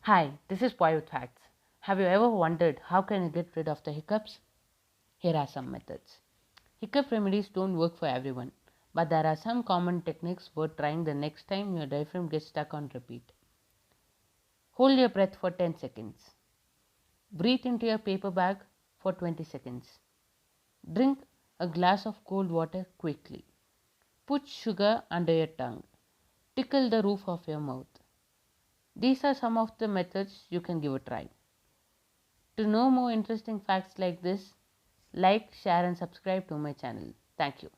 Hi, this is BoyWithFacts. Have you ever wondered how can you get rid of the hiccups? Here are some methods. Hiccup remedies don't work for everyone, but there are some common techniques worth trying the next time your diaphragm gets stuck on repeat. Hold your breath for 10 seconds. Breathe into your paper bag for 20 seconds. Drink a glass of cold water quickly. Put sugar under your tongue. Tickle the roof of your mouth. These are some of the methods you can give a try. To know more interesting facts like this, like, share and subscribe to my channel. Thank you.